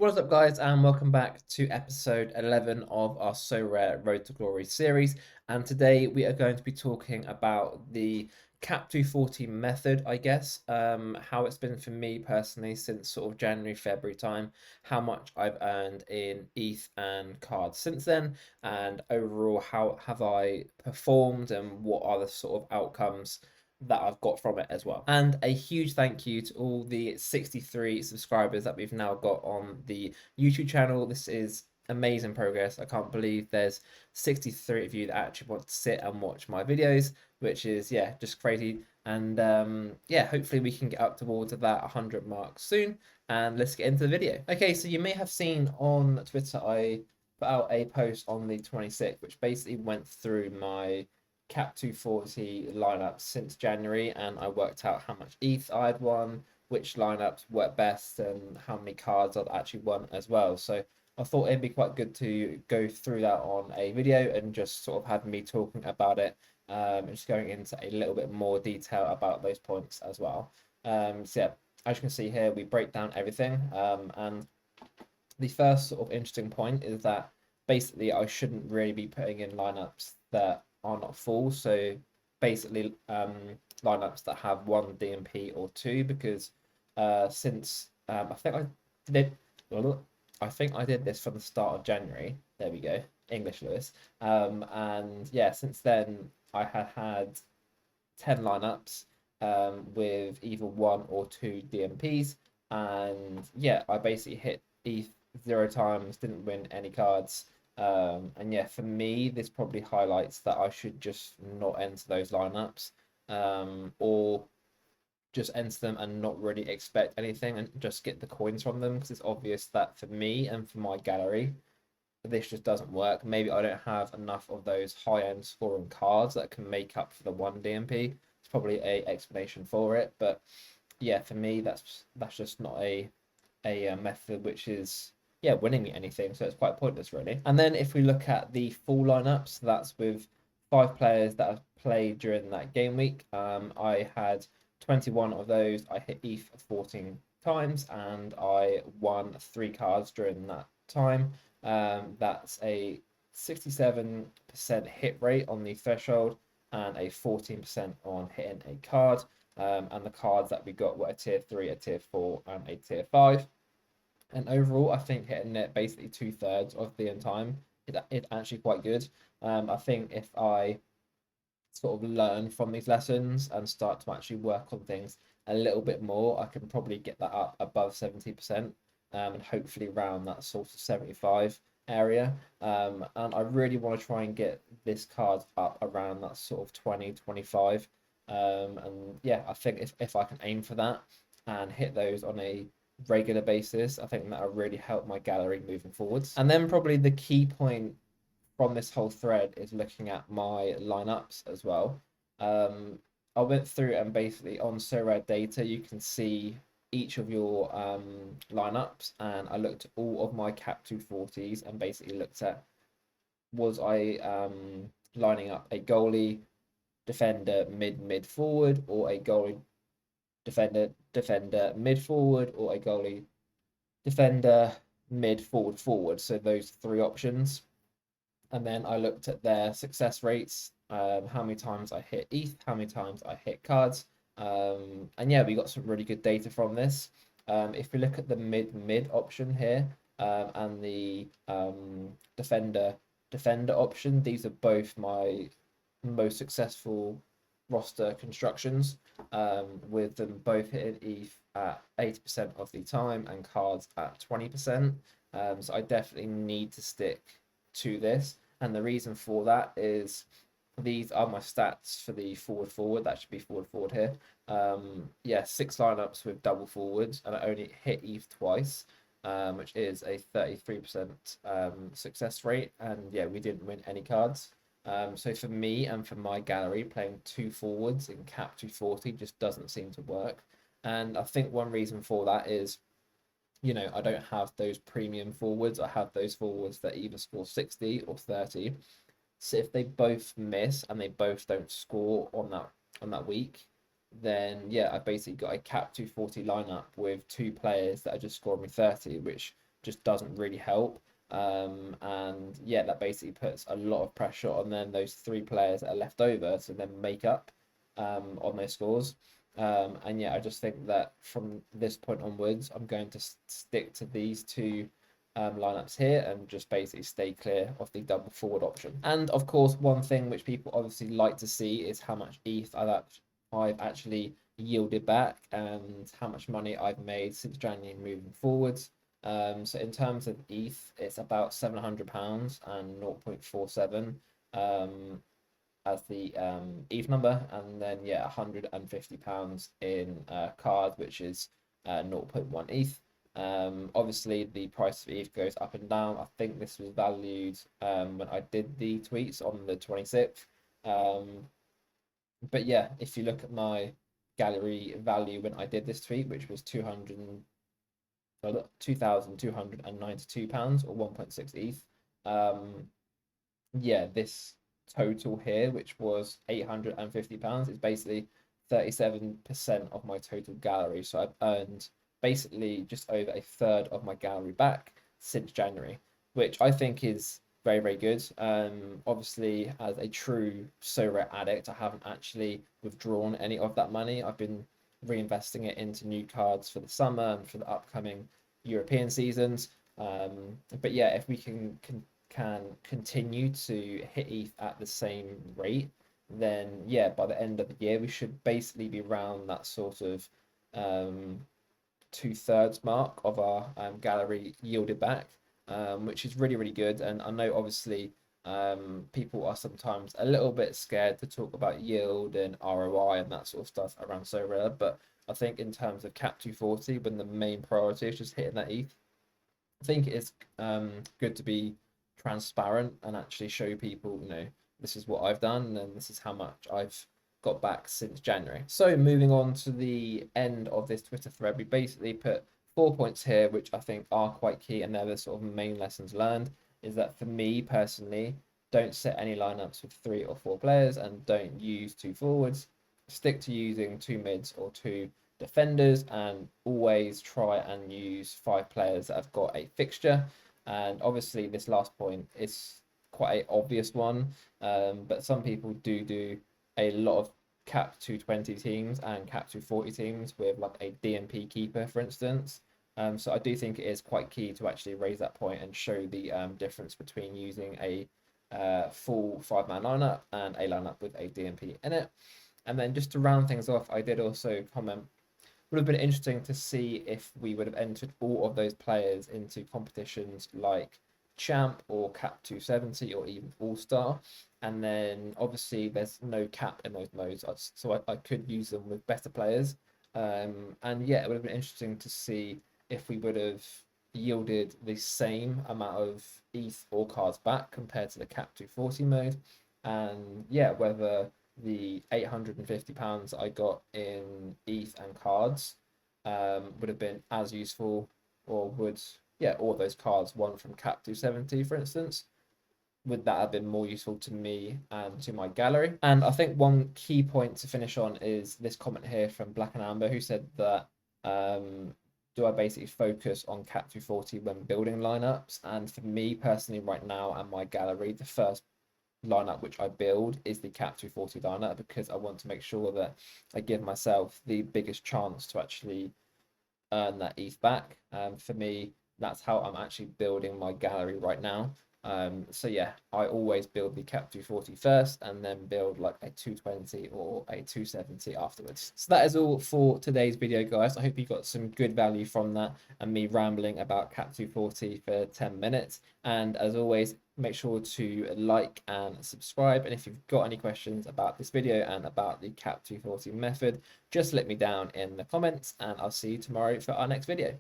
What is up, guys, and welcome back to episode 11 of our So Rare Road to Glory series. And today we are going to be talking about the CAP240 method, I guess, how it's been for me personally since sort of January, February time, how much I've earned in ETH and cards since then, and overall, how have I performed and what are the sort of outcomes that I've got from it as well. And a huge thank you to all the 63 subscribers that we've now got on the YouTube channel. This is amazing progress. I can't believe there's 63 of you that actually want to sit and watch my videos, which is, yeah, just crazy. And yeah, hopefully we can get up towards that 100 mark soon. And let's get into the video. Okay, so you may have seen on Twitter, I put out a post on the 26th, which basically went through my CAP240 lineups since January, and I worked out how much ETH I'd won, which lineups worked best, and how many cards I'd actually won as well. So I thought it'd be quite good to go through that on a video and just sort of have me talking about it, just going into a little bit more detail about those points as well. So yeah, as you can see here, we break down everything, and the first sort of interesting point is that basically I shouldn't really be putting in lineups that are not full. So basically, lineups that have one DMP or two, because since I think I did I think I did this from the start of January. There we go, English Lewis. And yeah, since then I had 10 lineups with either one or two DMPs. And yeah, I basically hit ETH 0 times, didn't win any cards. And yeah, for me, this probably highlights that I should just not enter those lineups, or just enter them and not really expect anything and just get the coins from them, because it's obvious that for me and for my gallery, this just doesn't work. Maybe I don't have enough of those high-end scoring cards that can make up for the one DMP. It's probably a explanation for it, but yeah, for me, that's just not a method which is, yeah, winning me anything. So it's quite pointless, really. And then if we look at the full lineups, that's with 5 players that have played during that game week. I had 21 of those. I hit ETH 14 times, and I won 3 cards during that time. That's a 67% hit rate on the threshold and a 14% on hitting a card. And the cards that we got were a tier 3, a tier 4, and a tier 5. And overall, I think hitting it basically 2/3 of the time is actually quite good. I think if I sort of learn from these lessons and start to actually work on things a little bit more, I can probably get that up above 70%, and hopefully around that sort of 75 area. And I really want to try and get this card up around that sort of 20, 25. And yeah, I think if I can aim for that and hit those on a regular basis, I think that'll really help my gallery moving forwards. And then probably the key point from this whole thread is looking at my lineups as well. I went through and basically on Sorare data, you can see each of your lineups, and I looked at all of my CAP240s and basically looked at, was I lining up a goalie, defender, mid forward, or a goalie, defender, mid forward, or a goalie, defender, mid forward. So those 3 options. And then I looked at their success rates, how many times I hit ETH, how many times I hit cards. And yeah, we got some really good data from this. If we look at the mid option here, and the defender option, these are both my most successful roster constructions, with them both hitting ETH at 80% of the time and cards at 20%. So I definitely need to stick to this. And the reason for that is these are my stats for the forward. That should be forward here. Yeah, 6 lineups with double forwards, and I only hit ETH twice, which is a 33% success rate. And yeah, we didn't win any cards. So for me and for my gallery, playing 2 forwards in CAP240 just doesn't seem to work. And I think one reason for that is, I don't have those premium forwards. I have those forwards that either score 60 or 30. So if they both miss and they both don't score on that week, then yeah, I basically got a CAP240 lineup with 2 players that are just scoring me 30, which just doesn't really help. And yeah, that basically puts a lot of pressure on then those three players that are left over to then make up on those scores. And yeah, I just think that from this point onwards, I'm going to stick to these two lineups here and just basically stay clear of the double forward option. And of course, one thing which people obviously like to see is how much ETH I've actually yielded back and how much money I've made since January moving forwards. So in terms of ETH, it's about £700 and 0.47 as the ETH number, and then yeah, £150 in card, which is 0 0.1 ETH. Obviously, the price of ETH goes up and down. I think this was valued when I did the tweets on the 26th. But yeah, if you look at my gallery value when I did this tweet, which was £2,292 or 1.6 ETH. Yeah, this total here, which was £850, is basically 37% of my total gallery. So I've earned basically just over a third of my gallery back since January, which I think is very, very good. Obviously, as a true Sorare addict, I haven't actually withdrawn any of that money. I've been reinvesting it into new cards for the summer and for the upcoming European seasons. But yeah, if we can continue to hit ETH at the same rate, then yeah, by the end of the year, we should basically be around that sort of um, 2/3 mark of our gallery yielded back, which is really, really good. And I know obviously people are sometimes a little bit scared to talk about yield and ROI and that sort of stuff around Sorare, but I think in terms of CAP240, when the main priority is just hitting that ETH, I think it's good to be transparent and actually show people, this is what I've done and this is how much I've got back since January. So moving on to the end of this Twitter thread, we basically put 4 points here, which I think are quite key, and they're the sort of main lessons learned. Is that for me personally, don't set any lineups with 3 or 4 players and don't use 2 forwards. Stick to using 2 mids or 2 defenders, and always try and use 5 players that have got a fixture. And obviously, this last point is quite an obvious one, but some people do a lot of cap 220 teams and cap 240 teams with like a DMP keeper, for instance. So I do think it is quite key to actually raise that point and show the difference between using a full 5-man lineup and a lineup with a DMP in it. And then just to round things off, I did also comment, would have been interesting to see if we would have entered all of those players into competitions like Champ or Cap 270 or even All Star. And then obviously there's no cap in those modes, so I could use them with better players. And yeah, it would have been interesting to see if we would have yielded the same amount of ETH or cards back compared to the Cap 240 mode. And yeah, whether the £850 I got in ETH and cards would have been as useful, or would, yeah, all those cards, one from Cap 270, for instance, would that have been more useful to me and to my gallery? And I think one key point to finish on is this comment here from Black and Amber, who said that do I basically focus on Cap 240 when building lineups? And for me personally, right now and my gallery, the first lineup which I build is the Cap 240 lineup, because I want to make sure that I give myself the biggest chance to actually earn that ETH back. For me, that's how I'm actually building my gallery right now. So yeah, I always build the Cap 240 first and then build like a 220 or a 270 afterwards. So that is all for today's video, guys. I hope you got some good value from that and me rambling about Cap 240 for 10 minutes. And as always, make sure to like and subscribe. And if you've got any questions about this video and about the Cap 240 method, just let me down in the comments, and I'll see you tomorrow for our next video.